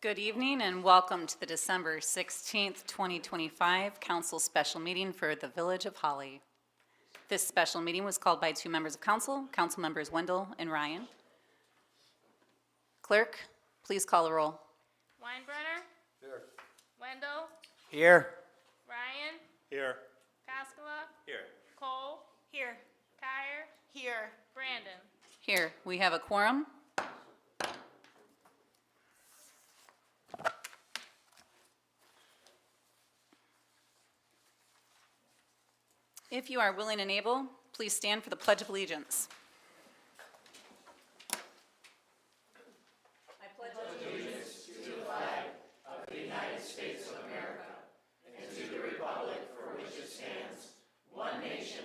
Good evening and welcome to the December 16th, 2025 Council Special Meeting for the Village of Holly. This special meeting was called by two members of council, Council Members Wendell and Ryan. Clerk, please call the roll. Weinbrenner? Here. Wendell? Here. Ryan? Here. Koskela? Here. Cole? Here. Kyer? Here. Brandon? Here, we have a quorum. If you are willing and able, please stand for the Pledge of Allegiance. I pledge allegiance to the flag of the United States of America and to the republic for which it stands, one nation,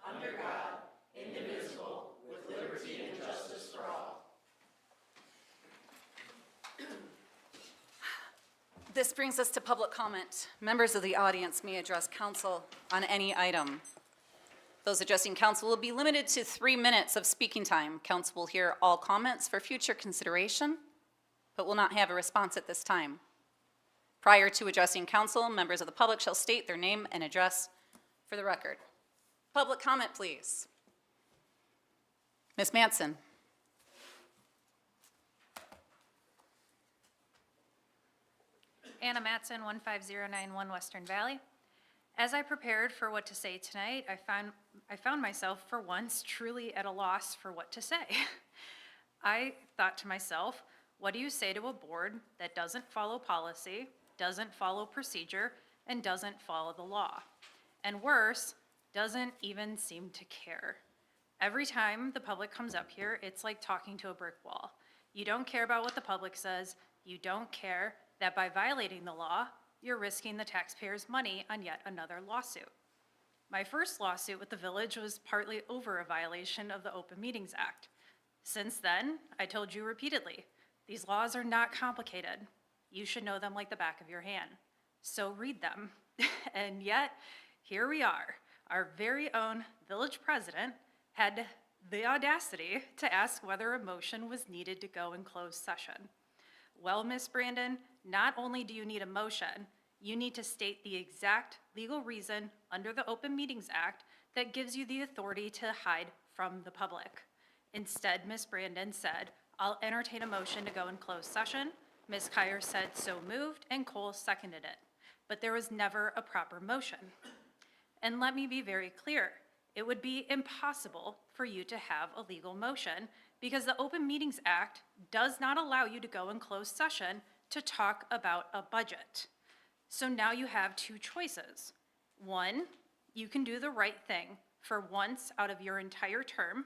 under God, indivisible, with liberty and justice for all. This brings us to public comment. Members of the audience may address council on any item. Those addressing council will be limited to 3 minutes of speaking time. Council will hear all comments for future consideration, but will not have a response at this time. Prior to addressing council, members of the public shall state their name and address for the record. Public comment, please. Ms. Manson. Anna Matson, 15091 Western Valley. As I prepared for what to say tonight, I found myself, for once, truly at a loss for what to say. I thought to myself, what do you say to a board that doesn't follow policy, doesn't follow procedure, and doesn't follow the law? And worse, doesn't even seem to care. Every time the public comes up here, it's like talking to a brick wall. You don't care about what the public says. You don't care that by violating the law, you're risking the taxpayers' money on yet another lawsuit. My first lawsuit with the village was partly over a violation of the Open Meetings Act. Since then, I told you repeatedly, these laws are not complicated. You should know them like the back of your hand. So read them. And yet, here we are. Our very own village president had the audacity to ask whether a motion was needed to go in closed session. Well, Ms. Brandon, not only do you need a motion, you need to state the exact legal reason under the Open Meetings Act that gives you the authority to hide from the public. Instead, Ms. Brandon said, I'll entertain a motion to go in closed session. Ms. Kyer said so moved, and Cole seconded it. But there was never a proper motion. And let me be very clear, it would be impossible for you to have a legal motion because the Open Meetings Act does not allow you to go in closed session to talk about a budget. So now you have two choices. One, you can do the right thing for once out of your entire term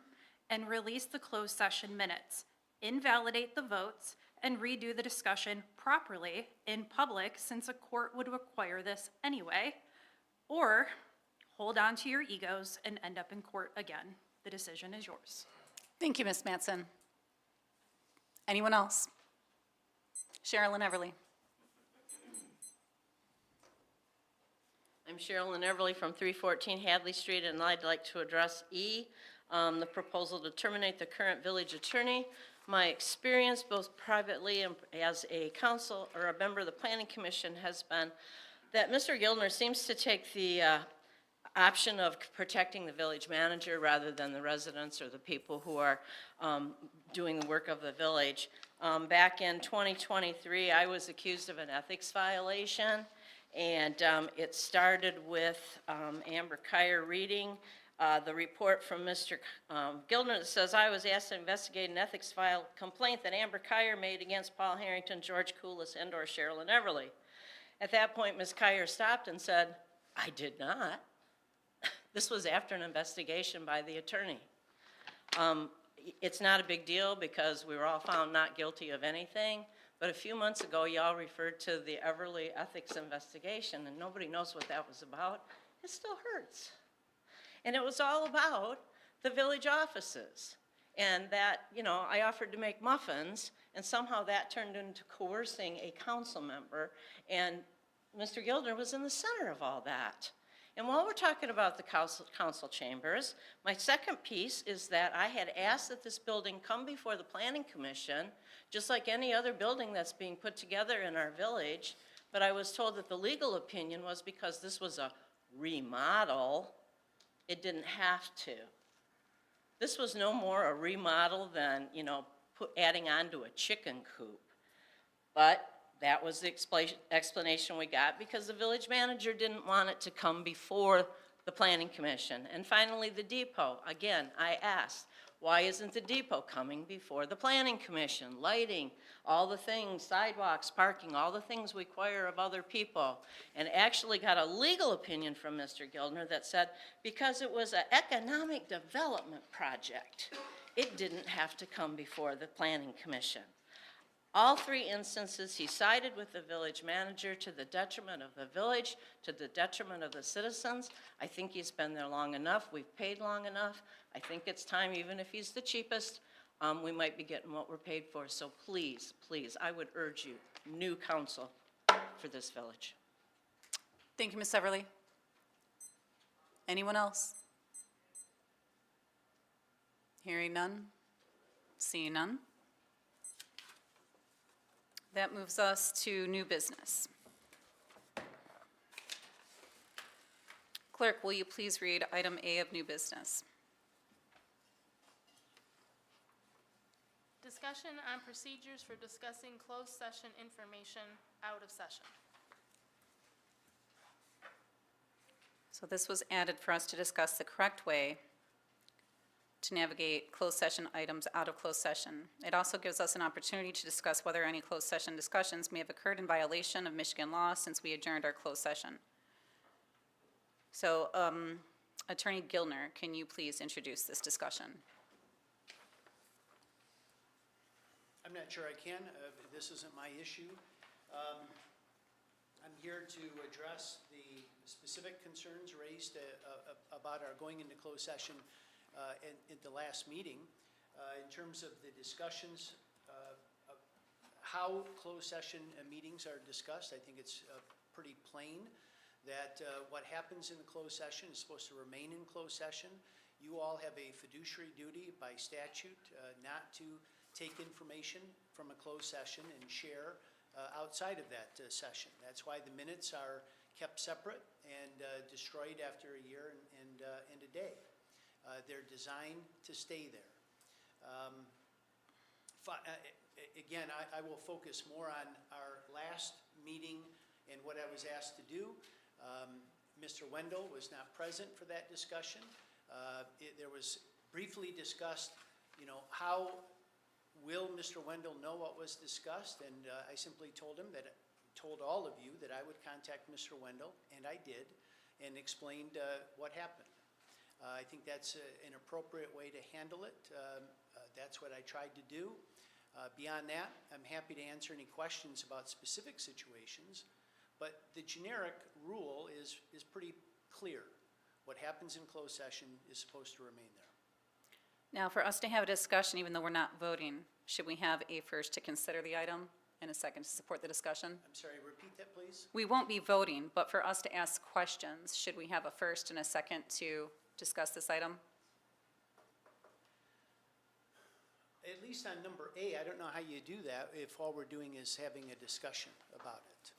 and release the closed session minutes, invalidate the votes, and redo the discussion properly in public since a court would require this anyway, or hold on to your egos and end up in court again. The decision is yours. Thank you, Ms. Manson. Anyone else? Sherilyn Everly. I'm Sherilyn Everly from 314 Hadley Street, and I'd like to address E, the proposal to terminate the current village attorney. My experience, both privately and as a council or a member of the Planning Commission, has been that Mr. Gildner seems to take the option of protecting the village manager rather than the residents or the people who are doing the work of the village. Back in 2023, I was accused of an ethics violation, and it started with Amber Kyer reading the report from Mr. Gildner that says, I was asked to investigate an ethics complaint that Amber Kyer made against Paul Harrington, George Coolis, and/or Sherilyn Everly. At that point, Ms. Kyer stopped and said, I did not. This was after an investigation by the attorney. It's not a big deal because we were all found not guilty of anything, but a few months ago, y'all referred to the Everly ethics investigation, and nobody knows what that was about. It still hurts. And it was all about the village offices. And that, I offered to make muffins, and somehow that turned into coercing a council member, and Mr. Gildner was in the center of all that. And while we're talking about the council chambers, my second piece is that I had asked that this building come before the planning commission, just like any other building that's being put together in our village, but I was told that the legal opinion was because this was a remodel, it didn't have to. This was no more a remodel than, adding on to a chicken coop. But that was the explanation we got because the village manager didn't want it to come before the planning commission. And finally, the depot. Again, I asked, why isn't the depot coming before the planning commission? Lighting, all the things, sidewalks, parking, all the things we require of other people. And actually got a legal opinion from Mr. Gildner that said because it was an economic development project, it didn't have to come before the planning commission. All three instances, he sided with the village manager to the detriment of the village, to the detriment of the citizens. I think he's been there long enough. We've paid long enough. I think it's time, even if he's the cheapest, we might be getting what we're paid for. So please, please, I would urge you, new council for this village. Thank you, Ms. Everly. Anyone else? Hearing none, seeing none. That moves us to new business. Clerk, will you please read item A of new business? Discussion on procedures for discussing closed session information out of session. So this was added for us to discuss the correct way to navigate closed session items out of closed session. It also gives us an opportunity to discuss whether any closed session discussions may have occurred in violation of Michigan law since we adjourned our closed session. So, Attorney Gildner, can you please introduce this discussion? I'm not sure I can. This isn't my issue. I'm here to address the specific concerns raised about our going into closed session in the last meeting. In terms of the discussions of how closed session meetings are discussed, I think it's pretty plain that what happens in the closed session is supposed to remain in closed session. You all have a fiduciary duty by statute not to take information from a closed session and share outside of that session. That's why the minutes are kept separate and destroyed after a year and a day. They're designed to stay there. Again, I will focus more on our last meeting and what I was asked to do. Mr. Wendell was not present for that discussion. There was briefly discussed, how will Mr. Wendell know what was discussed? And I simply told all of you that I would contact Mr. Wendell, and I did, and explained what happened. I think that's an appropriate way to handle it. That's what I tried to do. Beyond that, I'm happy to answer any questions about specific situations, but the generic rule is pretty clear. What happens in closed session is supposed to remain there. Now, for us to have a discussion, even though we're not voting, should we have a first to consider the item and a second to support the discussion? I'm sorry, repeat that, please. We won't be voting, but for us to ask questions, should we have a first and a second to discuss this item? At least on number A, I don't know how you do that if all we're doing is having a discussion about it.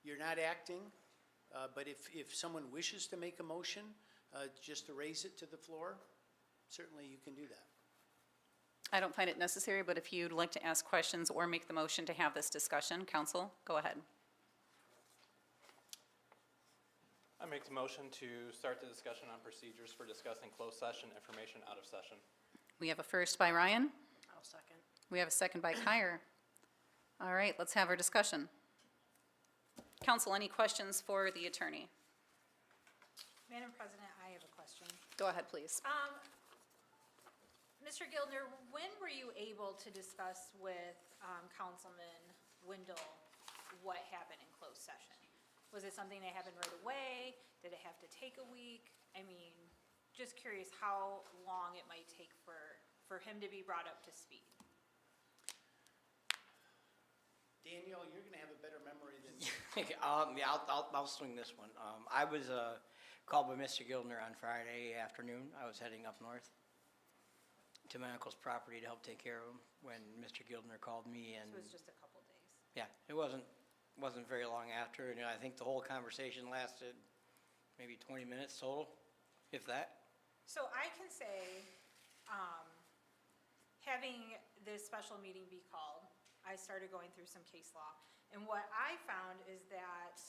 You're not acting, but if someone wishes to make a motion, just to raise it to the floor, certainly you can do that. I don't find it necessary, but if you'd like to ask questions or make the motion to have this discussion, council, go ahead. I make the motion to start the discussion on procedures for discussing closed session information out of session. We have a first by Ryan. I'll second. We have a second by Kyer. All right, let's have our discussion. Council, any questions for the attorney? Madam President, I have a question. Go ahead, please. Mr. Gildner, when were you able to discuss with Councilman Wendell what happened in closed session? Was it something that happened right away? Did it have to take a week? I mean, just curious how long it might take for him to be brought up to speed. Daniel, you're gonna have a better memory than me. Yeah, I'll swing this one. I was called by Mr. Gildner on Friday afternoon. I was heading up north to my uncle's property to help take care of him when Mr. Gildner called me, and It was just a couple days. yeah, it wasn't very long after, and I think the whole conversation lasted maybe 20 minutes total, if that. So I can say, having this special meeting be called, I started going through some case law. And what I found is that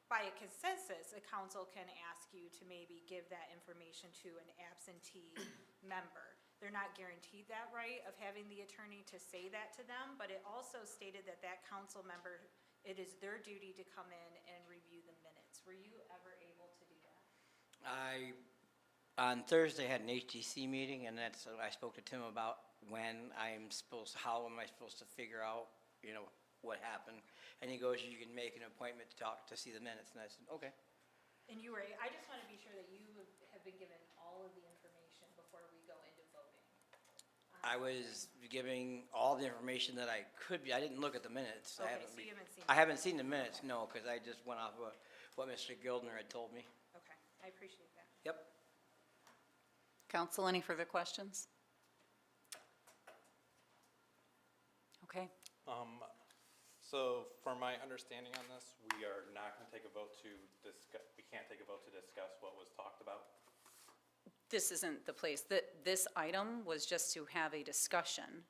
by a consensus, a council can ask you to maybe give that information to an absentee member. They're not guaranteed that right of having the attorney to say that to them, but it also stated that that council member, it is their duty to come in and review the minutes. Were you ever able to do that? On Thursday, had an HTC meeting, and I spoke to Tim about how am I supposed to figure out, what happened. And he goes, you can make an appointment to see the minutes, and I said, okay. And you were, I just want to be sure that you have been given all of the information before we go into voting. I was giving all the information that I could be. I didn't look at the minutes. Okay, so you haven't seen. I haven't seen the minutes, no, because I just went off of what Mr. Gildner had told me. Okay, I appreciate that. Yep. Council, any further questions? Okay. So from my understanding on this, we are not going to take a vote to discuss, we can't take a vote to discuss what was talked about. This isn't the place. This item was just to have a discussion.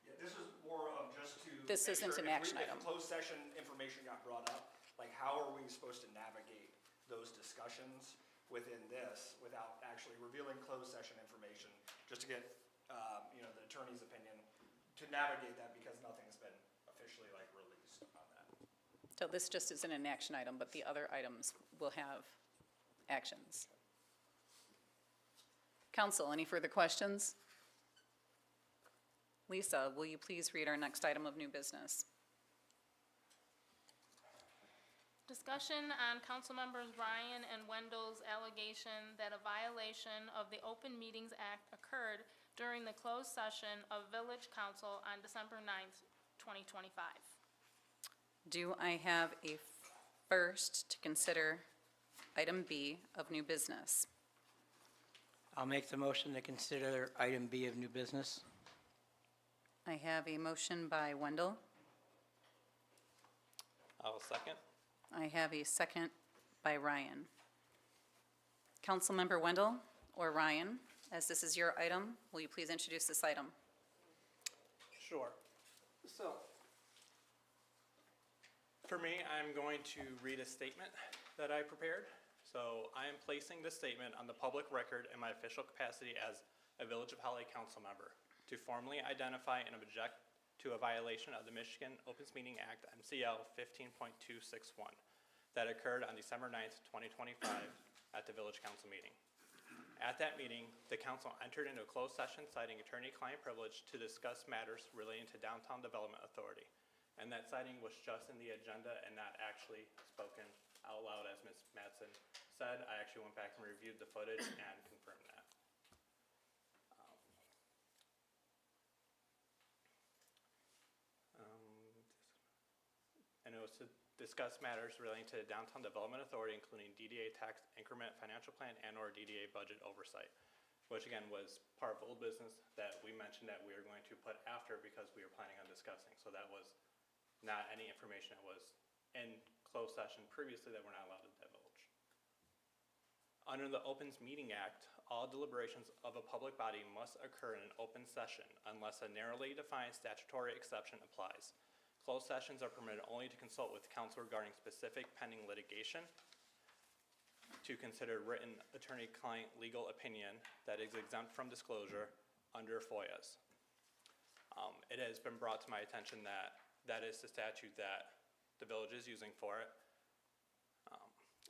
Yeah, this is more of just to. This make isn't sure an action if item. closed session information got brought up, like how are we supposed to navigate those discussions within this without actually revealing closed session information, just to get, the attorney's opinion, to navigate that because nothing's been officially like released on that. So this just isn't an action item, but the other items will have actions. Council, any further questions? Lisa, will you please read our next item of new business? Discussion on Councilmembers Ryan and Wendell's allegation that a violation of the Open Meetings Act occurred during the closed session of Village Council on December 9th, 2025. Do I have a first to consider item B of new business? I'll make the motion to consider item B of new business. I have a motion by Wendell. I will second. I have a second by Ryan. Councilmember Wendell or Ryan, as this is your item, will you please introduce this item? Sure. So, for me, I'm going to read a statement that I prepared. So I am placing this statement on the public record in my official capacity as a Village of Holly council member to formally identify and object to a violation of the Michigan Open Meeting Act, MCL 15.261, that occurred on December 9th, 2025 at the Village Council meeting. At that meeting, the council entered into a closed session citing attorney-client privilege to discuss matters relating to Downtown Development Authority. And that citing was just in the agenda and not actually spoken out loud, as Ms. Mattson said. I actually went back and reviewed the footage and confirmed that. And it was to discuss matters relating to the Downtown Development Authority, including DDA tax increment financial plan and/or DDA budget oversight, which again was part of old business that we mentioned that we were going to put after because we were planning on discussing. So that was not any information that was in closed session previously that we're not allowed to divulge. Under the Opens Meeting Act, all deliberations of a public body must occur in an open session unless a narrowly defined statutory exception applies. Closed sessions are permitted only to consult with counsel regarding specific pending litigation, to consider written attorney-client legal opinion that is exempt from disclosure under FOIAs. It has been brought to my attention that that is the statute that the village is using for it.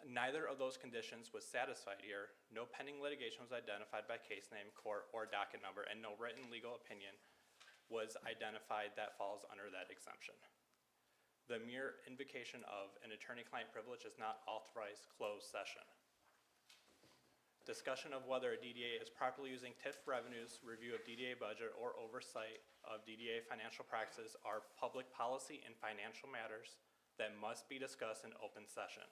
Neither of those conditions was satisfied here. No pending litigation was identified by case name, court, or docket number, and no written legal opinion was identified that falls under that exemption. The mere invocation of an attorney-client privilege does not authorize closed session. discussion of whether a DDA is properly using TIF revenues, review of DDA budget, or oversight of DDA financial practices are public policy and financial matters that must be discussed in open session.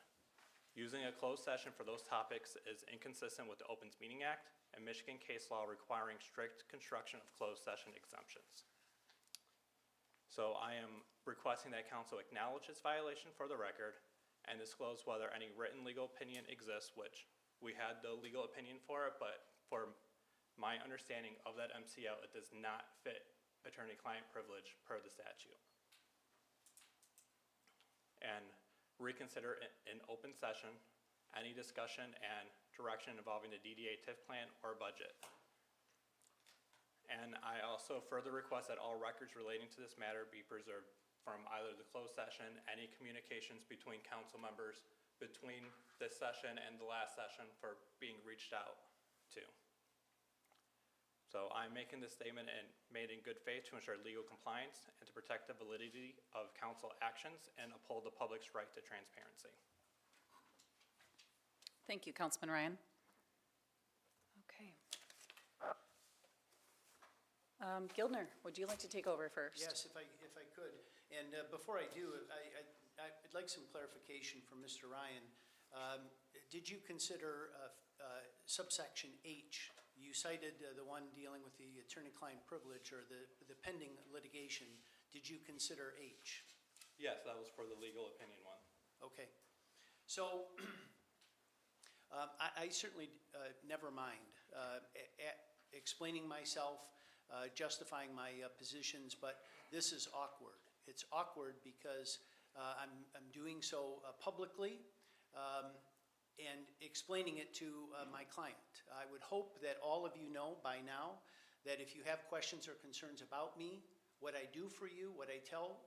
Using a closed session for those topics is inconsistent with the Opens Meeting Act and Michigan case law requiring strict construction of closed session exemptions. So I am requesting that council acknowledge this violation for the record and disclose whether any written legal opinion exists, which we had the legal opinion for it, but for my understanding of that MCL, it does not fit attorney-client privilege per the statute. And reconsider in open session any discussion and direction involving the DDA TIF plan or budget. And I also further request that all records relating to this matter be preserved from either the closed session, any communications between council members between this session and the last session for being reached out to. So I'm making this statement and made in good faith to ensure legal compliance and to protect the validity of council actions and uphold the public's right to transparency. Thank you, Councilman Ryan. Okay. Gildner, would you like to take over first? Yes, if I could. And before I do, I'd like some clarification from Mr. Ryan. Did you consider subsection H? You cited the one dealing with the attorney-client privilege or the pending litigation. Did you consider H? Yes, that was for the legal opinion one. Okay. So I certainly never mind explaining myself, justifying my positions, but this is awkward. It's awkward because I'm doing so publicly and explaining it to my client. I would hope that all of you know by now that if you have questions or concerns about me, what I do for you, what I tell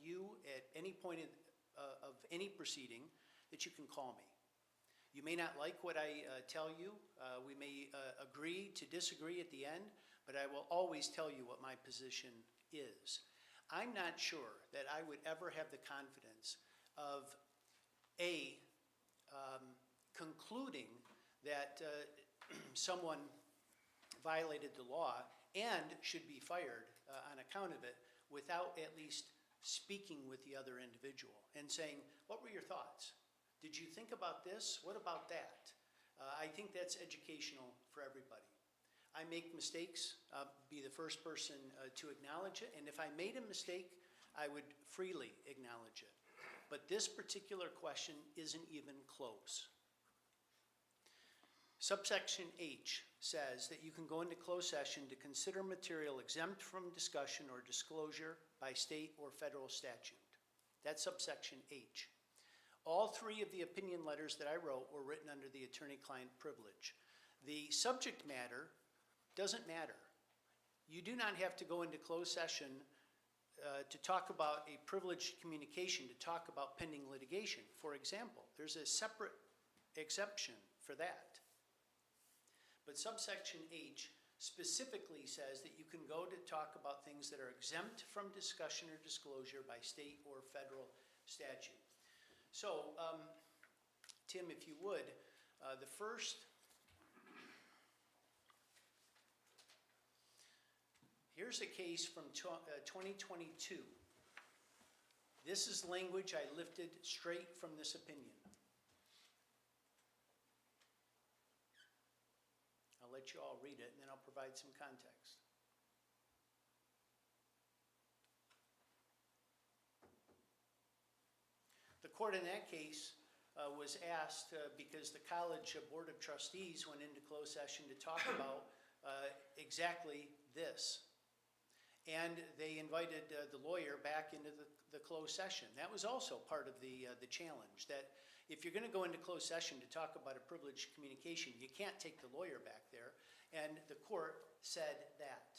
you at any point of any proceeding, that you can call me. You may not like what I tell you. We may agree to disagree at the end, but I will always tell you what my position is. I'm not sure that I would ever have the confidence of concluding that someone violated the law and should be fired on account of it without at least speaking with the other individual and saying, what were your thoughts? Did you think about this? What about that? I think that's educational for everybody. I make mistakes, I'll be the first person to acknowledge it, and if I made a mistake, I would freely acknowledge it. But this particular question isn't even close. Subsection H says that you can go into closed session to consider material exempt from discussion or disclosure by state or federal statute. That's subsection H. All three of the opinion letters that I wrote were written under the attorney-client privilege. The subject matter doesn't matter. You do not have to go into closed session to talk about a privileged communication, to talk about pending litigation. For example, there's a separate exception for that. But subsection H specifically says that you can go to talk about things that are exempt from discussion or disclosure by state or federal statute. So, Tim, if you would, the first, here's a case from 2022. This is language I lifted straight from this opinion. I'll let you all read it, and then I'll provide some context. The court in that case was asked, because the College Board of Trustees went into closed session to talk about exactly this. And they invited the lawyer back into the closed session. That was also part of the challenge, that if you're going to go into closed session to talk about a privileged communication, you can't take the lawyer back there. And the court said that.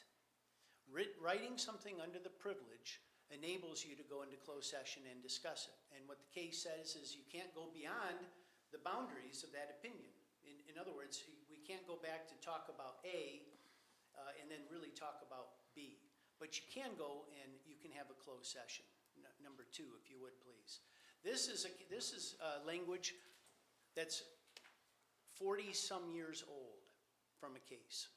Writing something under the privilege enables you to go into closed session and discuss it. And what the case says is you can't go beyond the boundaries of that opinion. In other words, we can't go back to talk about A and then really talk about B. But you can go and you can have a closed session. Number 2, if you would, please. This is language that's 40-some years old from a case.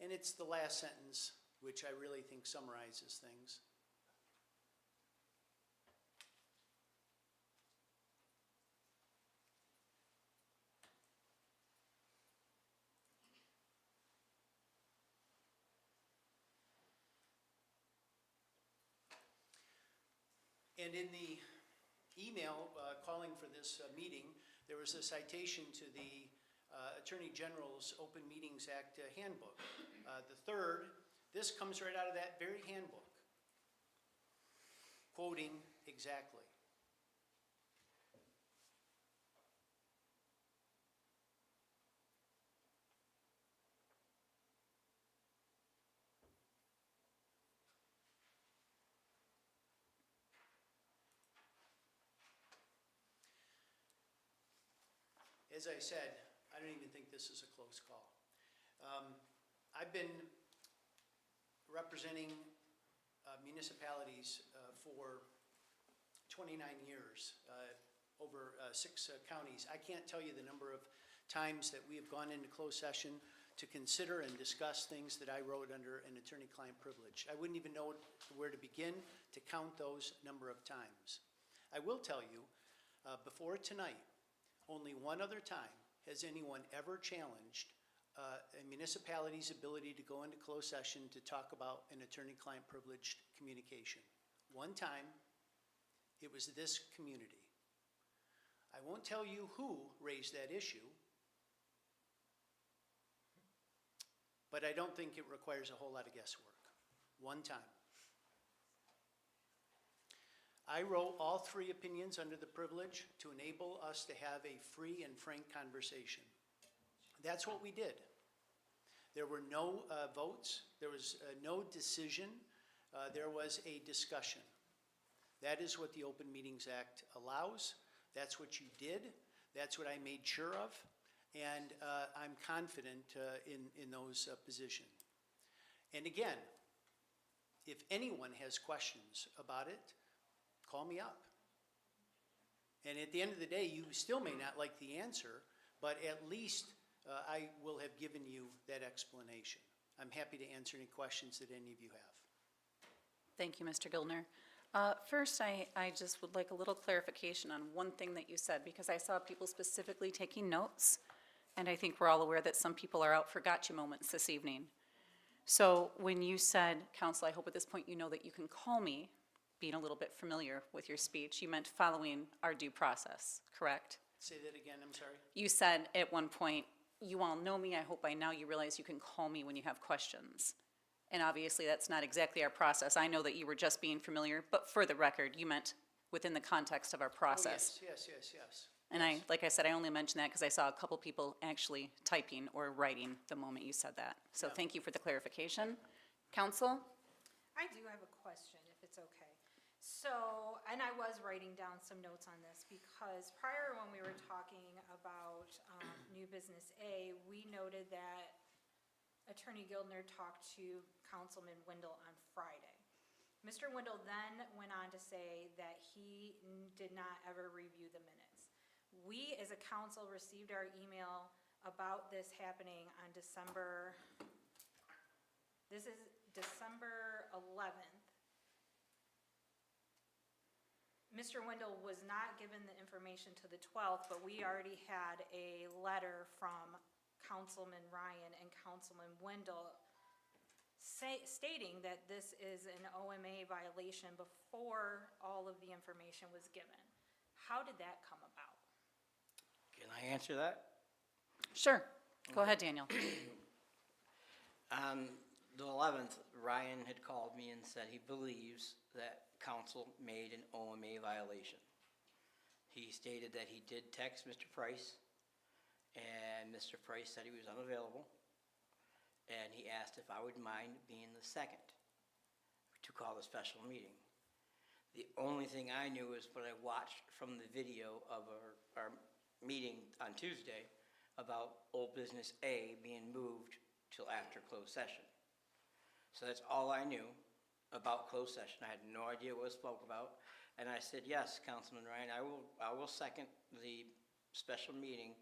And it's the last sentence, which I really think summarizes things. And in the email calling for this meeting, there was a citation to the Attorney General's Open Meetings Act handbook. The third, this comes right out of that very handbook, quoting exactly. As I said, I don't even think this is a close call. I've been representing municipalities for 29 years, over 6 counties. I can't tell you the number of times that we have gone into closed session to consider and discuss things that I wrote under an attorney-client privilege. I wouldn't even know where to begin to count those number of times. I will tell you, before tonight, only one other time has anyone ever challenged a municipality's ability to go into closed session to talk about an attorney-client privileged communication. One time, it was this community. I won't tell you who raised that issue, but I don't think it requires a whole lot of guesswork. One time. I wrote all 3 opinions under the privilege to enable us to have a free and frank conversation. That's what we did. There were no votes. There was no decision. There was a discussion. That is what the Open Meetings Act allows. That's what you did. That's what I made sure of. And I'm confident in those positions. And again, if anyone has questions about it, call me up. And at the end of the day, you still may not like the answer, but at least I will have given you that explanation. I'm happy to answer any questions that any of you have. Thank you, Mr. Gildner. First, I just would like a little clarification on one thing that you said, because I saw people specifically taking notes, and I think we're all aware that some people are out for gotcha moments this evening. So when you said, Counsel, I hope at this point you know that you can call me, being a little bit familiar with your speech, you meant following our due process, correct? Say that again, I'm sorry. You said at one point, you all know me, I hope by now you realize you can call me when you have questions. And obviously that's not exactly our process. I know that you were just being familiar, but for the record, you meant within the context of our process. Oh, yes. And like I said, I only mentioned that because I saw a couple people actually typing or writing the moment you said that. So Yeah. thank you for the clarification. Counsel? I do have a question, if it's okay. So, and I was writing down some notes on this because prior when we were talking about new business A, we noted that Attorney Gildner talked to Councilman Wendell on Friday. Mr. Wendell then went on to say that he did not ever review the minutes. We, as a council, received our email about this happening on December 11th. Mr. Wendell was not given the information to the 12th, but we already had a letter from Councilman Ryan and Councilman Wendell stating that this is an OMA violation before all of the information was given. How did that come about? Can I answer that? Sure. Go ahead, Daniel. On the 11th, Ryan had called me and said he believes that council made an OMA violation. He stated that he did text Mr. Price, and Mr. Price said he was unavailable, and he asked if I would mind being the second to call the special meeting. The only thing I knew is what I watched from the video of our meeting on Tuesday about old business A being moved till after closed session. So that's all I knew about closed session. I had no idea what was spoke about. And I said, yes, Councilman Ryan, I will second the special meeting,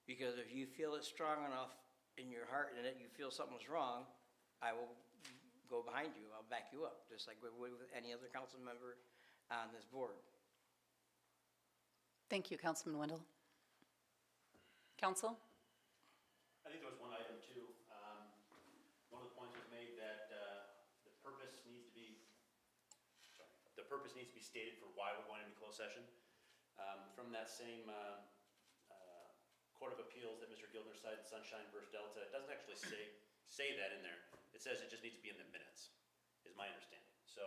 because if you feel it's strong enough in your heart and that you feel something's wrong, I will go behind you. I'll back you up, just like we would with any other council member on this board. Thank you, Councilman Wendell. Council? I think there was one item too. One of the points was made that the purpose needs to be stated for why we're going into closed session. From that same Court of Appeals that Mr. Gildner cited, Sunshine versus Delta, it doesn't actually say that in there. It says it just needs to be in the minutes, is my understanding. So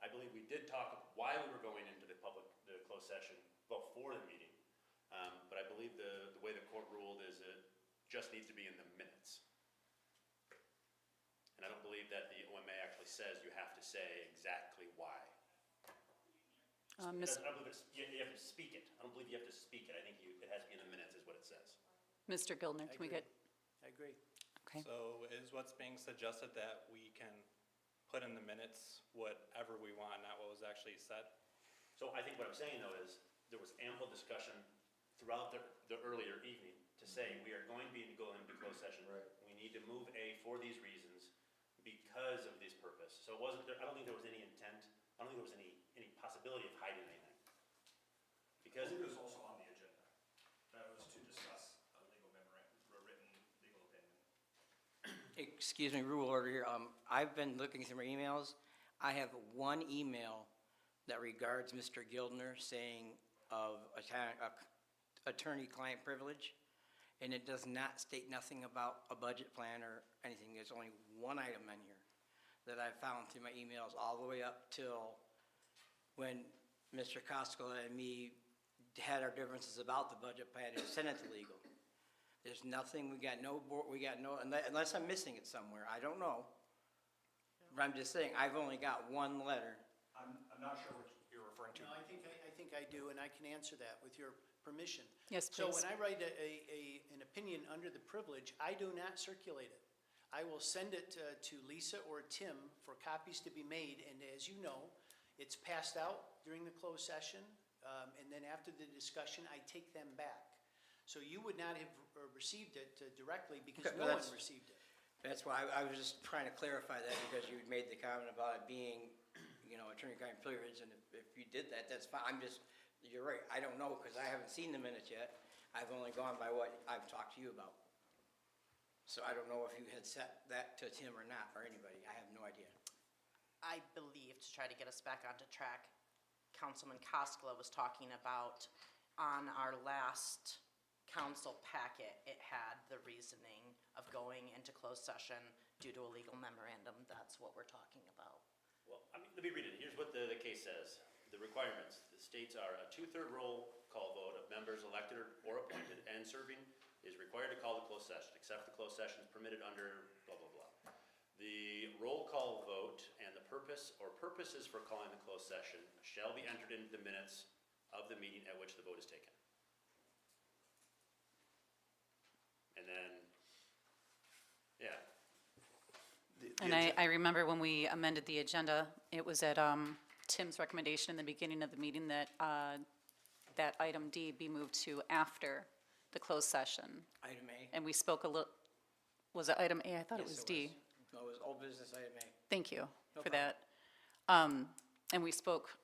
I believe we did talk why we were going into the closed session before the meeting. But I believe the way the court ruled is it just needs to be in the minutes. And I don't believe that the OMA actually says you have to say exactly why. I don't believe you have to speak it. I don't believe you have to speak it. I think it has to be in the minutes is what it says. Mr. Gildner, can we get? I agree. Okay. So is what's being suggested that we can put in the minutes whatever we want, not what was actually said? So I think what I'm saying though is there was ample discussion throughout the earlier evening to say we are going to go into closed session. Right. We need to move A for these reasons because of this purpose. So it wasn't there, I don't think there was any intent. I don't think there was any possibility of hiding anything. I Because believe it was also on the agenda. That was to discuss a legal memorandum, a written legal opinion. Excuse me, rule order here. I've been looking through my emails. I have one email that regards Mr. Gildner saying of attorney-client privilege, and it does not state nothing about a budget plan or anything. There's only one item in here that I found through my emails all the way up till when Mr. Koskela and me had our differences about the budget plan and sent it to legal. There's nothing, we got no, unless I'm missing it somewhere, I don't know. But I'm just saying, I've only got one letter. I'm not sure what you're referring to. No, I think I do, and I can answer that with your permission. Yes, So please. when I write an opinion under the privilege, I do not circulate it. I will send it to Lisa or Tim for copies to be made, and as you know, it's passed out during the closed session, and then after the discussion, I take them back. So you would not have received it directly because Okay, no one that's- received it. That's why I was just trying to clarify that, because you made the comment about it being, attorney-client privilege, and if you did that, that's fine. You're right, I don't know, because I haven't seen the minutes yet. I've only gone by what I've talked to you about. So I don't know if you had set that to Tim or not, or anybody, I have no idea. I believe, to try to get us back onto track, Councilman Koskela was talking about on our last council packet, it had the reasoning of going into closed session due to a legal memorandum. That's what we're talking about. Well, let me read it. Here's what the case says. The requirements, the states are a 2/3 roll call vote of members elected or appointed and serving is required to call the closed session, except the closed session is permitted under blah, blah, blah. The roll call vote and the purpose or purposes for calling the closed session shall be entered into the minutes of the meeting at which the vote is taken. And then, yeah. And I remember when we amended the agenda, it was at Tim's recommendation in the beginning of the meeting that that item D be moved to after the closed session. Item A? And we spoke a little, was it item A? I thought it Yes, was D. No, it was old business item A. Thank you No for that. And we spoke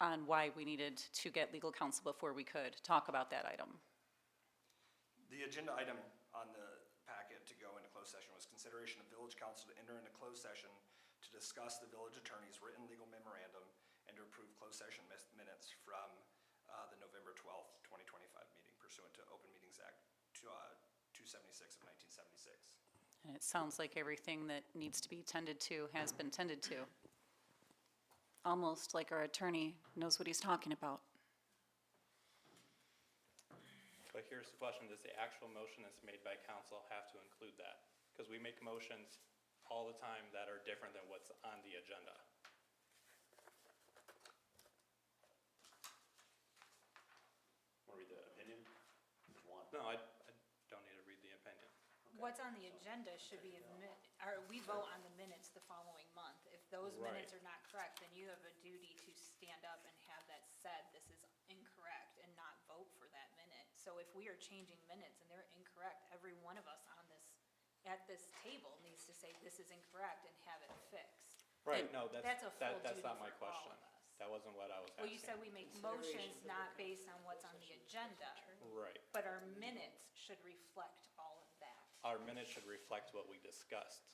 on why we needed to get legal counsel before we could talk about that item. The agenda item on the packet to go into closed session was consideration of village council to enter into closed session to discuss the village attorney's written legal memorandum and to approve closed session minutes from the November 12th, 2025 meeting pursuant to Open Meetings Act 276 of 1976. And it sounds like everything that needs to be tended to has been tended to. Almost like our attorney knows what he's talking about. But here's the question, does the actual motion that's made by council have to include that? Because we make motions all the time that are different than what's on the agenda. Want to read the opinion? One. No, I don't need to what's on the agenda should be, we vote on the minutes the following month. If those minutes Right. are not correct, then you have a duty to stand up and have that said, this is incorrect, and not vote for that minute. So if we are changing minutes and they're incorrect, every one of us on this, at this table needs to say, this is incorrect, and have it fixed. Right, no, That's a full that's duty not my for all question. of us. That wasn't what I was asking. Well, you said we make motions not based on what's on the agenda, Right. but our minutes should reflect all of that, Our minutes should reflect what we discussed.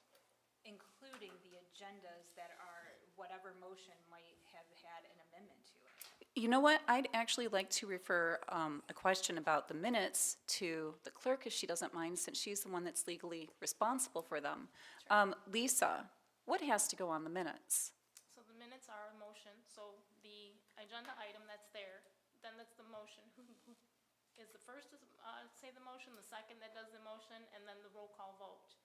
including the agendas that are, whatever motion might have had an amendment to it. You know what? I'd actually like to refer a question about the minutes to the clerk, if she doesn't mind, since she's the one that's legally responsible for them. Lisa, what has to go on the minutes? So the minutes are a motion, so the agenda item that's there, then that's the motion. Who is the first to say the motion, the second that does the motion, and then the roll call vote.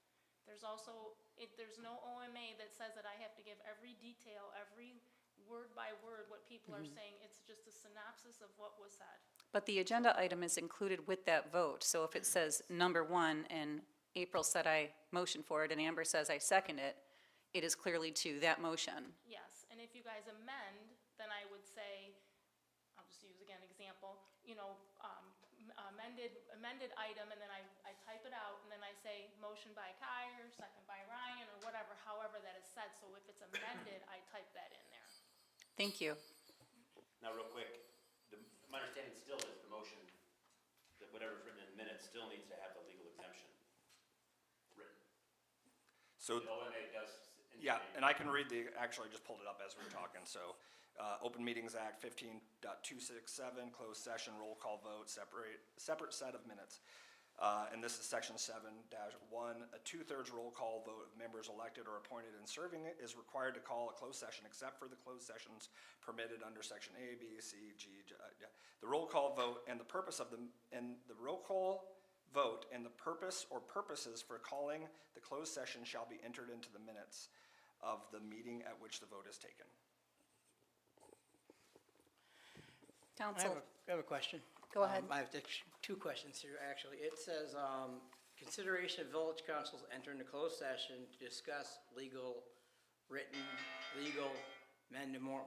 There's also, there's no OMA that says that I have to give every detail, every word by word, what people are saying. It's just a synopsis of what was said. But the agenda item is included with that vote, so if it says number one, and April said I motion for it, and Amber says I second it, it is clearly to that motion. Yes, and if you guys amend, then I would say, I'll just use again example, amended item, and then I type it out, and then I say motion by Kyer, second by Ryan, or whatever, however that is said. So if it's amended, I type that in there. Thank you. Now, real quick, my understanding still is the motion, that whatever's written in minutes still needs to have the legal exemption written. So, The OMA does yeah, indicate. and I can read actually I just pulled it up as we were talking, so, Open Meetings Act 15.267, closed session, roll call vote, separate set of minutes. And this is section 7-1, a 2/3 roll call vote of members elected or appointed and serving it is required to call a closed session except for the closed sessions permitted under section A, B, C, G, the roll call vote and the purpose of the roll call vote and the purpose or purposes for calling the closed session shall be entered into the minutes of the meeting at which the vote is taken. Counsel, I have a question. Go ahead. I have two questions here, actually. It says, consideration of village councils enter into closed session to discuss written, legal,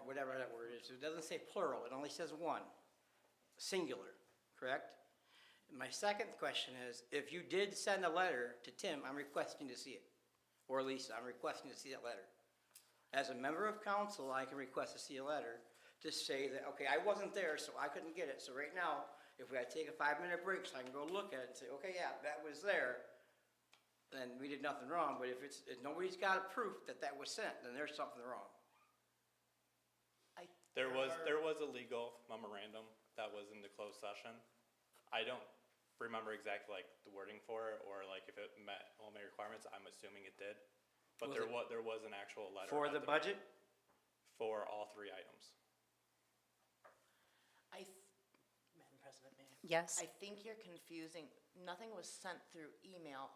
whatever that word is. It doesn't say plural, it only says one, singular, correct? My second question is, if you did send a letter to Tim, I'm requesting to see it. Or Lisa, I'm requesting to see that letter. As a member of council, I can request to see a letter to say that, okay, I wasn't there, so I couldn't get it. So right now, if we gotta take a 5-minute break, so I can go look at it and say, okay, yeah, that was there, then we did nothing wrong. But if nobody's got proof that that was sent, then there's something wrong. There was a legal memorandum that was in the closed session. I don't remember exactly like the wording for it or like if it met all my requirements. I'm assuming it did. But there was an actual letter. For at the budget? For all 3 items. Madam President, may I? yes? I think you're confusing, nothing was sent through email.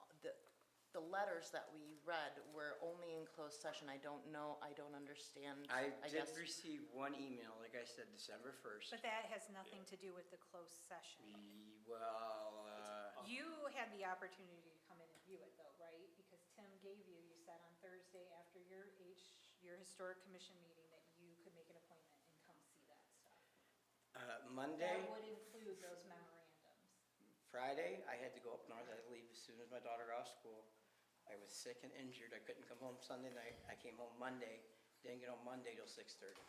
The letters that we read were only in closed session. I don't know, I don't understand. I did guess- receive one email, like I said, December 1st. But that has nothing to do with the closed session. Well, You had the opportunity to come in and view it though, right? Because Tim gave you said on Thursday after your historic commission meeting that you could make an appointment and come see that stuff. Monday, That would include those memorandums. Friday, I had to go up north. I had to leave as soon as my daughter got off school. I was sick and injured. I couldn't come home Sunday night. I came home Monday. Didn't get home Monday till 6:30.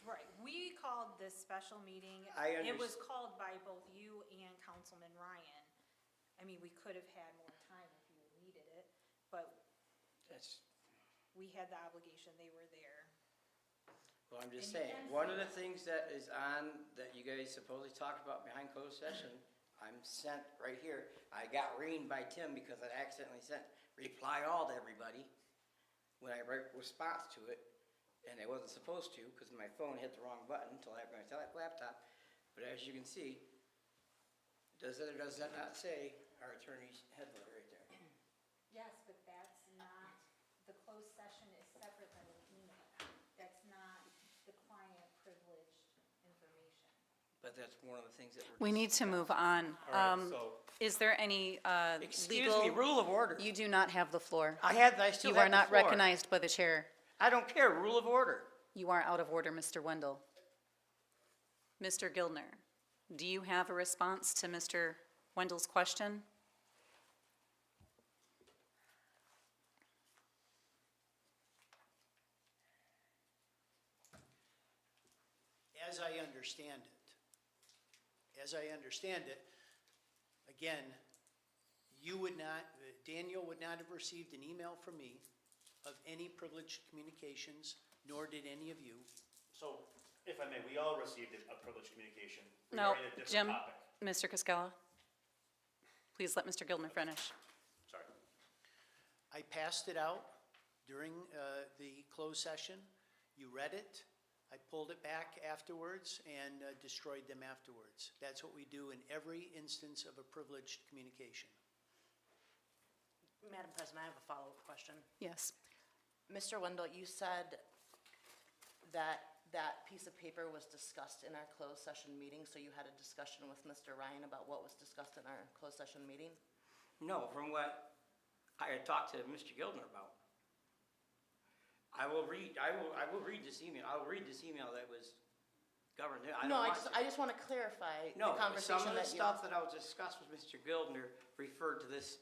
Right, we called this special meeting. I It was called by both you and Councilman Ryan. I mean, we could have had more time if you needed it, but we had the obligation, they were there. Well, I'm just And you saying, can one say of the that. things that is on, that you guys supposedly talked about behind closed session, I'm sent right here. I got reamed by Tim because I accidentally sent reply all to everybody when I wrote response to it, and I wasn't supposed to because my phone hit the wrong button until I had my laptop. But as you can see, does that or does that not say our attorney's head letter right there? Yes, but that's not, the closed session is separate than an email. That's not the client privileged information. But that's one of the things that we're. We need to move on. All right, so Is there any Excuse legal? me, rule of order. You do not have the floor. I still You have are the not floor. recognized by the chair. I don't care, rule of order. You are out of order, Mr. Wendell. Mr. Gildner, do you have a response to Mr. Wendell's question? As I understand it, again, you would not, Daniel would not have received an email from me of any privileged communications, nor did any of you. So, if I may, we all received a privileged communication No, regarding a different Jim, topic. Mr. Casella, please let Mr. Gildner finish. Sorry. I passed it out during the closed session. You read it. I pulled it back afterwards and destroyed them afterwards. That's what we do in every instance of a privileged communication. Madam President, I have a follow-up question. Yes. Mr. Wendell, you said that that piece of paper was discussed in our closed session meeting, so you had a discussion with Mr. Ryan about what was discussed in our closed session meeting? No, from what I had talked to Mr. Gildner about. I will read this email. I will read this email that was governed. I just want to clarify the No, conversation some of the that you. stuff that I was discussed with Mr. Gildner referred to this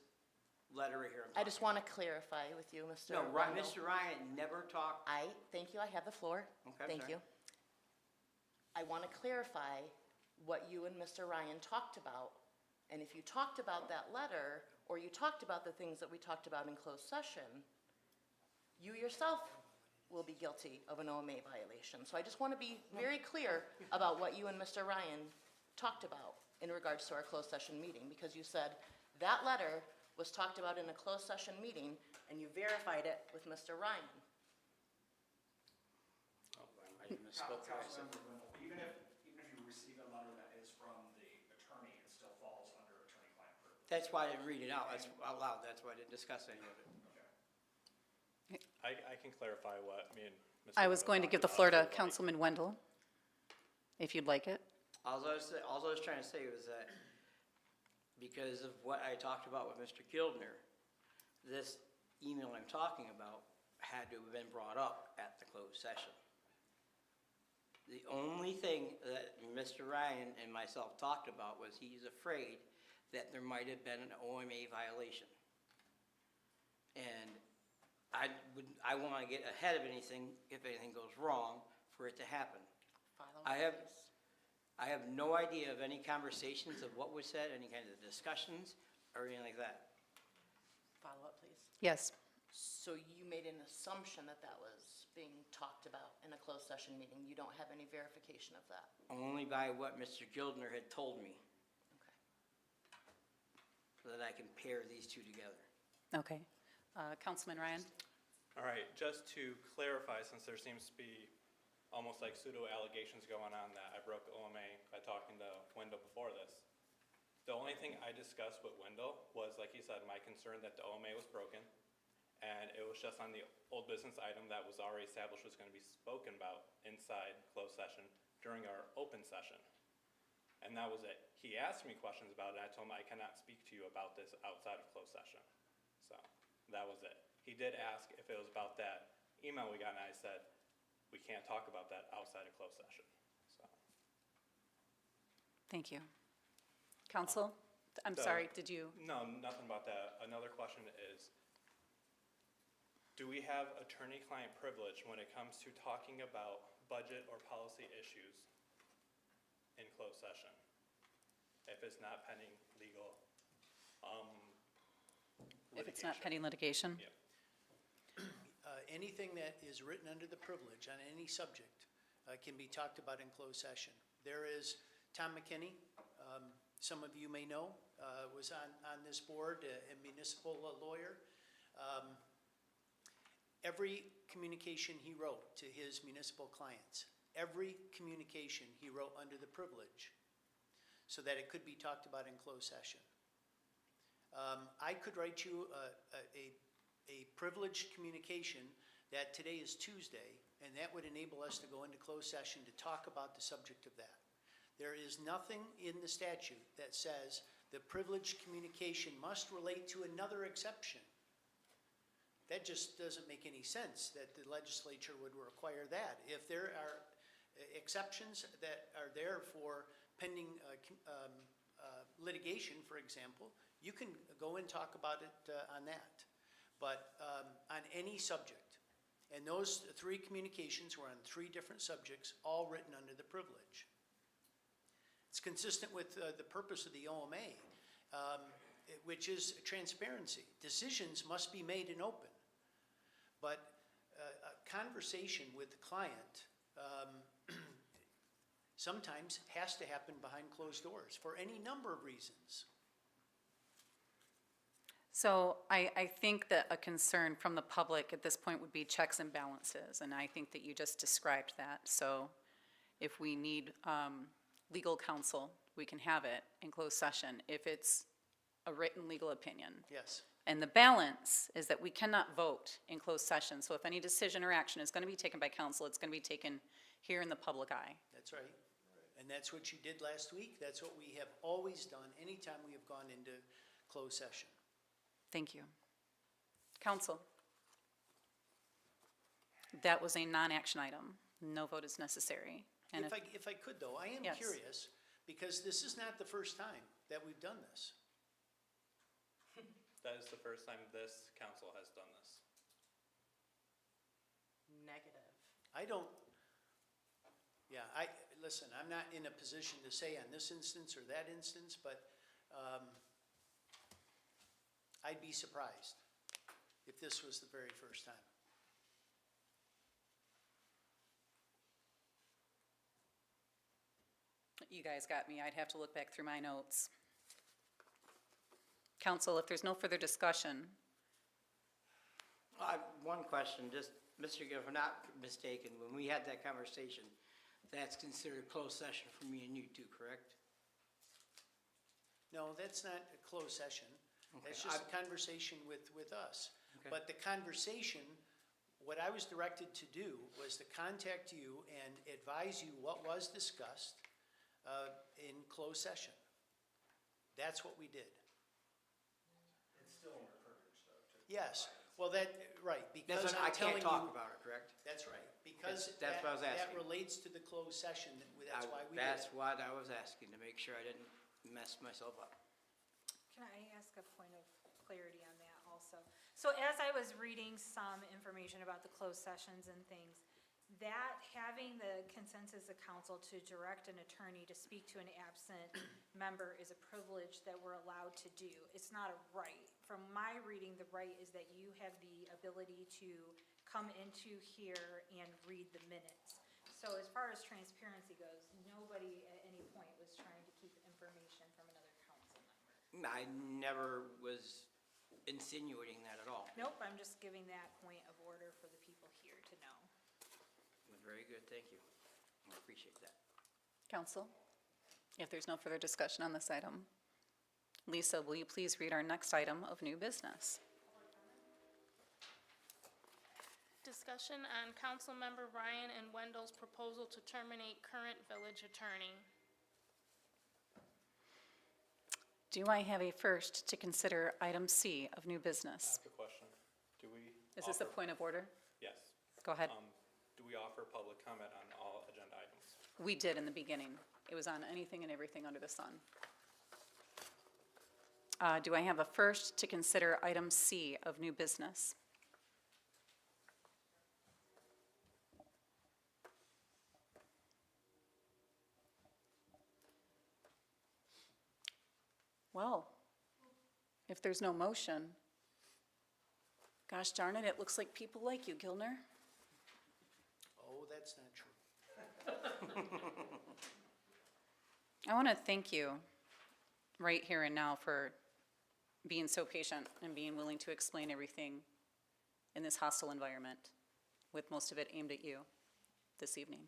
letter right here. I just want to clarify with you, Mr. No, Wendell. Mr. Ryan never talked. Thank you, I have the floor. Okay, Thank sorry. you. I want to clarify what you and Mr. Ryan talked about. And if you talked about that letter, or you talked about the things that we talked about in closed session, you yourself will be guilty of an OMA violation. So I just want to be very clear about what you and Mr. Ryan talked about in regards to our closed session meeting, because you said that letter was talked about in a closed session meeting, and you verified it with Mr. Ryan. I misspoke there. I said- Councilmember Wendell, even if you receive a letter that is from the attorney, it still falls under attorney-client privilege. That's why I didn't read it out. That's out loud. That's why I didn't discuss any of it. I can clarify what me and Mr. I was Wendell going to talked give the about, floor if to you'd like. Councilman Wendell, if you'd like it. All I was trying to say was that because of what I talked about with Mr. Gildner, this email I'm talking about had to have been brought up at the closed session. The only thing that Mr. Ryan and myself talked about was he's afraid that there might have been an OMA violation. And I want to get ahead of anything, if anything goes wrong, for it to happen. Follow, I have- please. I have no idea of any conversations of what was said, any kind of discussions, or anything like that. Follow up, please. Yes. So you made an assumption that that was being talked about in a closed session meeting. You don't have any verification of that? Only by what Mr. Gildner had told me, Okay. so that I can pair these two together. Okay. Councilman Ryan? All right, just to clarify, since there seems to be almost like pseudo allegations going on that I broke OMA by talking to Wendell before this. The only thing I discussed with Wendell was, like he said, my concern that the OMA was broken. And it was just on the old business item that was already established was going to be spoken about inside closed session during our open session. And that was it. He asked me questions about it, and I told him I cannot speak to you about this outside of closed session. So, that was it. He did ask if it was about that email we got, and I said, we can't talk about that outside of closed session, so. Thank you. Counsel? I'm So- sorry, did you? No, nothing about that. Another question is, do we have attorney-client privilege when it comes to talking about budget or policy issues in closed session? If it's not pending legal, If it's not litigation? pending litigation? Yeah. Anything that is written under the privilege on any subject can be talked about in closed session. There is Tom McKinney, some of you may know, was on this board, a municipal lawyer. Every communication he wrote to his municipal clients, every communication he wrote under the privilege so that it could be talked about in closed session. I could write you a privileged communication that today is Tuesday, and that would enable us to go into closed session to talk about the subject of that. There is nothing in the statute that says the privileged communication must relate to another exception. That just doesn't make any sense that the legislature would require that. If there are exceptions that are there for pending litigation, for example, you can go and talk about it on that. But on any subject, and those 3 communications were on 3 different subjects, all written under the privilege. It's consistent with the purpose of the OMA, which is transparency. Decisions must be made and open. But a conversation with the client sometimes has to happen behind closed doors for any number of reasons. So I think that a concern from the public at this point would be checks and balances, and I think that you just described that. So if we need legal counsel, we can have it in closed session if it's a written legal opinion. Yes. And the balance is that we cannot vote in closed session. So if any decision or action is going to be taken by council, it's going to be taken here in the public eye. That's right. And that's what you did last week. That's what we have always done anytime we have gone into closed session. Thank you. Council. That was a non-action item. No vote is necessary. And If I could though, I am Yes. curious, because this is not the first time that we've done this. That is the first time this council has done this. Negative. I don't, listen, I'm not in a position to say on this instance or that instance, but I'd be surprised if this was the very first time. you guys got me. I'd have to look back through my notes. Council, if there's no further discussion, One question, just, Mr. Gill, if I'm not mistaken, when we had that conversation, that's considered closed session for me and you two, correct? No, that's not a closed session. That's Okay, just a conversation with us. Okay. But the conversation, what I was directed to do was to contact you and advise you what was discussed in closed session. That's what we did. It's still in your privilege, though, to. Yes, well, right, because That's what, I'm I telling can't you. talk about it, correct? That's right, because That's what I was that asking. relates to the closed session, that's why we did That's it. what I was asking, to make sure I didn't mess myself up. Can I ask a point of clarity on that also? So as I was reading some information about the closed sessions and things, that having the consensus of council to direct an attorney to speak to an absent member is a privilege that we're allowed to do. It's not a right. From my reading, the right is that you have the ability to come into here and read the minutes. So as far as transparency goes, nobody at any point was trying to keep information from another council member. I never was insinuating that at all. Nope, I'm just giving that point of order for the people here to know. Very good, thank you. I appreciate that. council, if there's no further discussion on this item, Lisa, will you please read our next item of new business? Discussion on Councilmember Ryan and Wendell's proposal to terminate current village attorney. Do I have a first to consider item C of new I business? have a question. Do we? Is this a offer- point of order? Yes. Go ahead. Do we offer public comment on all agenda items? We did in the beginning. It was on anything and everything under the sun. Do I have a first to consider item C of new business? Well, if there's no motion, gosh darn it, it looks like people like you, Gilner. Oh, that's not true. I want to thank you right here and now for being so patient and being willing to explain everything in this hostile environment, with most of it aimed at you this evening.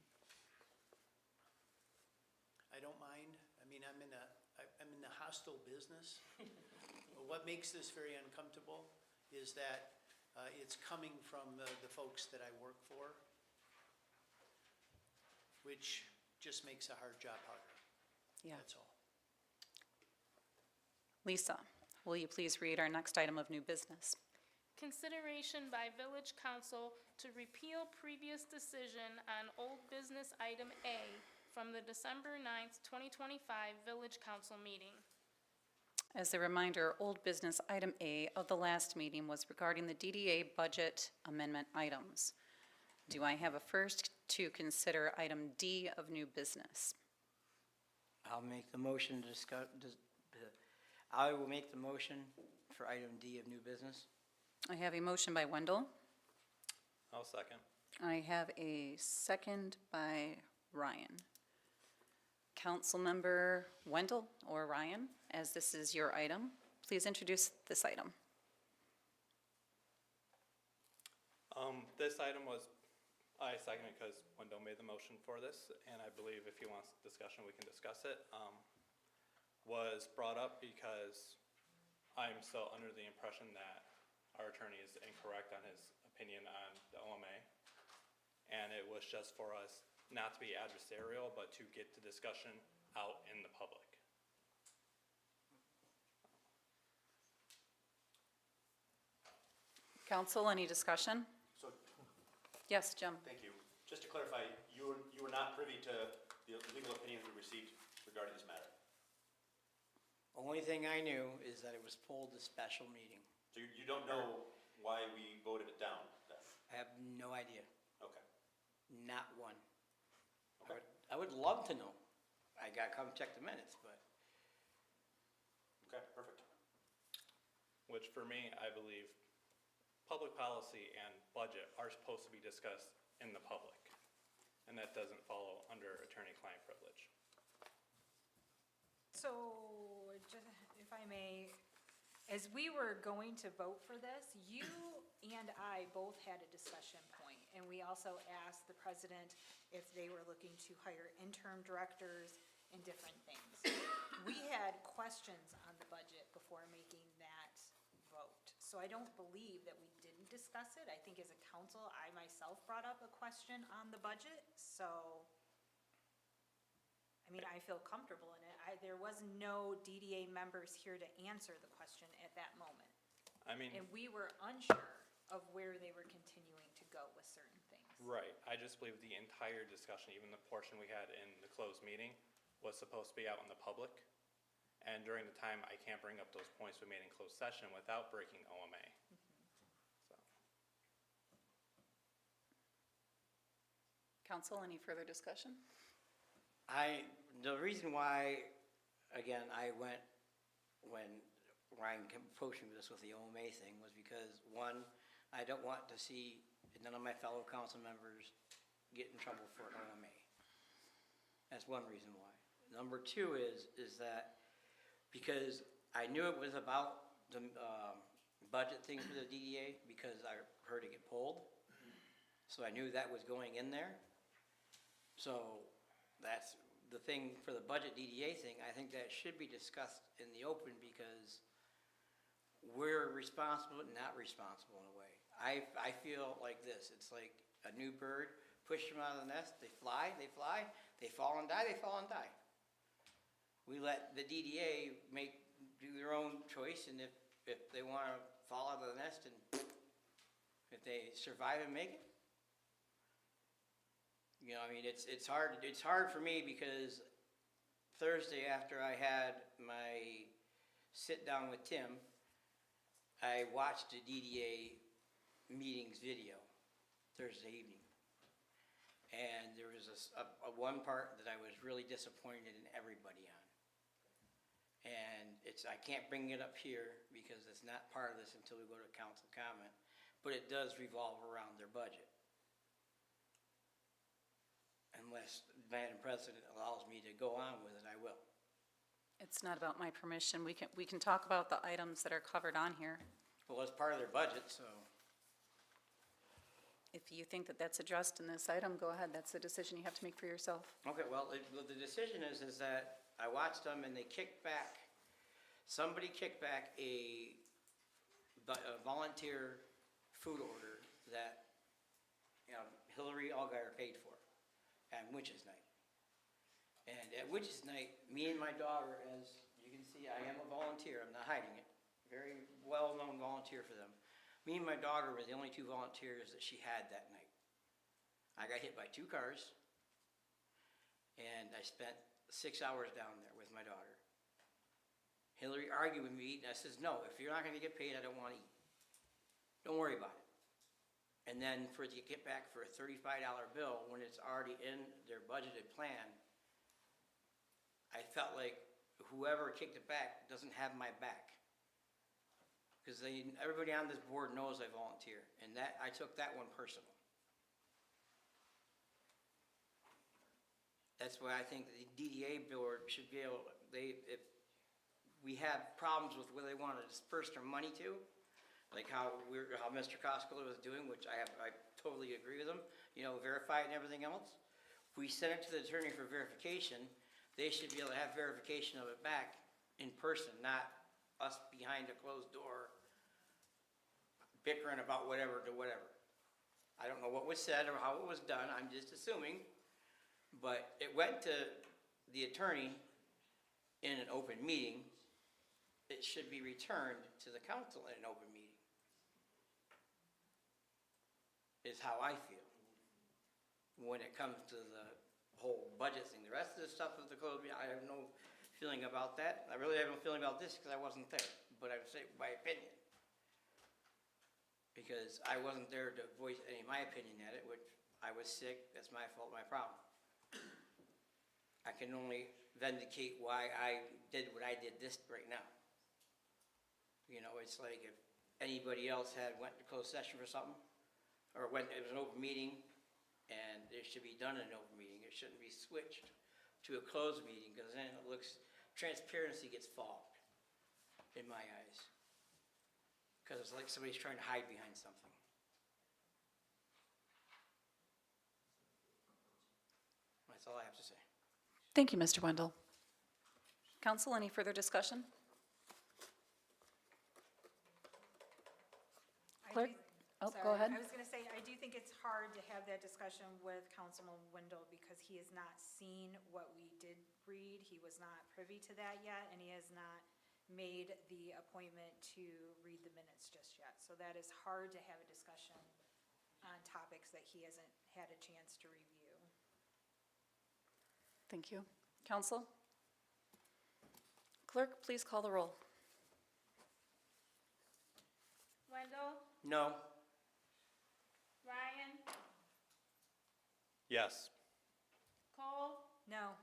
I don't mind. I mean, I'm in the hostile business. But what makes this very uncomfortable is that it's coming from the folks that I work for, which just makes a hard job harder. Yeah. That's all. Lisa, will you please read our next item of new business? Consideration by Village Council to repeal previous decision on old business item A from the December 9th, 2025 Village Council meeting. As a reminder, old business item A of the last meeting was regarding the DDA budget amendment items. Do I have a first to consider item D of new business? I'll make the motion to discuss, I will make the motion for item D of new business. I have a motion by Wendell. I'll second. I have a second by Ryan. Councilmember Wendell or Ryan, as this is your item, please introduce this item. This item was, I second it because Wendell made the motion for this, and I believe if he wants discussion, we can discuss it. Was brought up because I'm still under the impression that our attorney is incorrect on his opinion on the OMA. And it was just for us not to be adversarial, but to get the discussion out in the public. Council, any discussion? So, Yes, Jim? thank you. Just to clarify, you were not privy to the legal opinions we received regarding this matter? Only thing I knew is that it was pulled to special meeting. So you don't know why we voted it down then? I have no idea, Okay. not one. Okay. I would love to know. I gotta come check the minutes, but Okay, perfect. Which for me, I believe public policy and budget are supposed to be discussed in the public. And that doesn't follow under attorney-client privilege. So, if I may, as we were going to vote for this, you and I both had a discussion point, and we also asked the president if they were looking to hire interim directors and different things. We had questions on the budget before making that vote. So I don't believe that we didn't discuss it. I think as a council, I myself brought up a question on the budget, so, I mean, I feel comfortable in it. There was no DDA members here to answer the question at that moment. I mean, And we were unsure of where they were continuing to go with certain things. right, I just believe the entire discussion, even the portion we had in the closed meeting, was supposed to be out in the public. And during the time, I can't bring up those points we made in closed session without breaking OMA. So, Council, any further discussion? the reason why, again, I went, when Ryan approached me with this with the OMA thing, was because, one, I don't want to see none of my fellow council members get in trouble for OMA. That's one reason why. Number two is that because I knew it was about the budget thing for the DDA, because I heard it get pulled. So I knew that was going in there. So that's the thing for the budget DDA thing. I think that should be discussed in the open, because we're responsible, but not responsible in a way. I feel like this, it's like a new bird, push them out of the nest, they fly, they fall and die, they fall and die. We let the DDA do their own choice, and if they wanna fall out of the nest and if they survive and make it. You know, I mean, it's hard for me, because Thursday after I had my sit down with Tim, I watched the DDA meetings video Thursday evening. And there was a one part that I was really disappointed in everybody on. And I can't bring it up here because it's not part of this until we go to council comment, but it does revolve around their budget. Unless Madam President allows me to go on with it, I will. It's not about my permission. We can talk about the items that are covered on here. Well, it's part of their budget, so. If you think that that's addressed in this item, go ahead. That's a decision you have to make for yourself. Okay, well, the decision is that I watched them and they kicked back, somebody kicked back a volunteer food order that, Hillary Allgaier paid for on Witches Night. And at Witches Night, me and my daughter, as you can see, I am a volunteer, I'm not hiding it. Very well-known volunteer for them. Me and my daughter were the only two volunteers that she had that night. I got hit by 2 cars, and I spent 6 hours down there with my daughter. Hillary argued with me, and I says, no, if you're not gonna get paid, I don't wanna eat. Don't worry about it. And then for it to get back for a $35 bill when it's already in their budgeted plan, I felt like whoever kicked it back doesn't have my back. Because everybody on this board knows I volunteer, and that, I took that one personal. That's why I think the DDA board should be able, if we have problems with where they want to disperse their money to, like how Mr. Koskela was doing, which I totally agree with him, you know, verify it and everything else. If we send it to the attorney for verification, they should be able to have verification of it back in person, not us behind a closed door bickering about whatever to whatever. I don't know what was said or how it was done, I'm just assuming, but it went to the attorney in an open meeting. It should be returned to the council in an open meeting, is how I feel when it comes to the whole budget thing. The rest of the stuff with the closed meeting, I have no feeling about that. I really have no feeling about this because I wasn't there, but I would say my opinion. Because I wasn't there to voice any of my opinion at it, which I was sick, that's my fault, my problem. I can only vindicate why I did what I did this right now. You know, it's like if anybody else went to closed session for something, or when it was an open meeting, and it should be done in an open meeting, it shouldn't be switched to a closed meeting, because then it looks, transparency gets fogged in my eyes. Because it's like somebody's trying to hide behind something. That's all I have to say. Thank you, Mr. Wendell. Council, any further discussion? Clerk? Oh, go ahead. I was gonna say, I do think it's hard to have that discussion with Councilman Wendell because he has not seen what we did read. He was not privy to that yet, and he has not made the appointment to read the minutes just yet. So that is hard to have a discussion on topics that he hasn't had a chance to review. Thank you. Council? Clerk, please call the roll. Wendell, No. Ryan, Yes. Cole, No.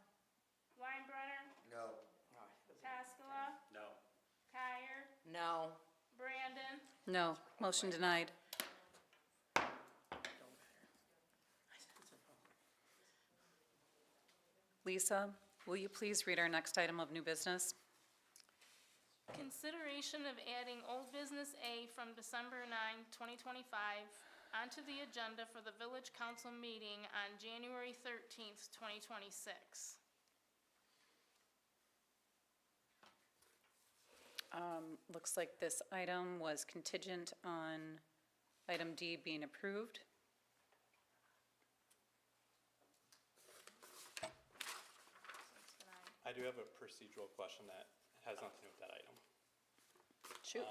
Weinbrenner, No. Koskela, No. Kyer, No. Brandon, No. Motion denied. Lisa, will you please read our next item of new business? consideration of adding old business A from December 9, 2025 onto the agenda for the village council meeting on January 13th, 2026. Looks like this item was contingent on item D being approved. I do have a procedural question that has nothing to do with that item. Shoot.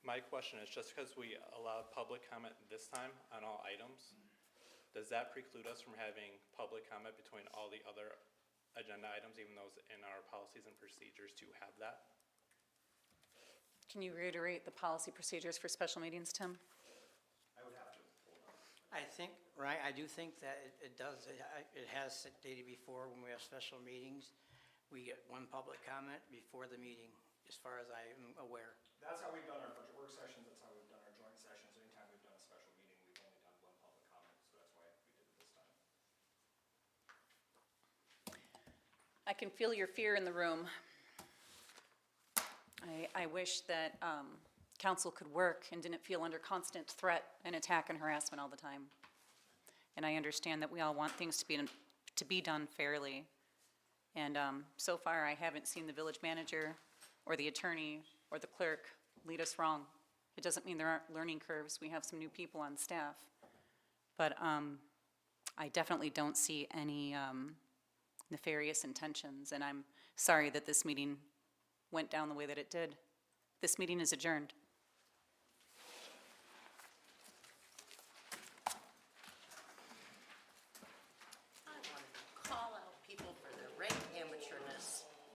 My question is, just because we allowed public comment this time on all items, does that preclude us from having public comment between all the other agenda items, even those in our policies and procedures to have that? Can you reiterate the policy procedures for special meetings, Tim? I would have to hold on. I think, right, I do think that it does, it has stated before when we have special meetings, we get one public comment before the meeting, as far as I am aware. That's how we've done our budget work sessions, that's how we've done our joint sessions. Anytime we've done a special meeting, we've only done one public comment, so that's why we did it this time. I can feel your fear in the room. I wish that council could work and didn't feel under constant threat and attack and harassment all the time. And I understand that we all want things to be done fairly. And so far, I haven't seen the village manager or the attorney or the clerk lead us wrong. It doesn't mean there aren't learning curves. We have some new people on staff. But I definitely don't see any nefarious intentions, and I'm sorry that this meeting went down the way that it did. This meeting is adjourned.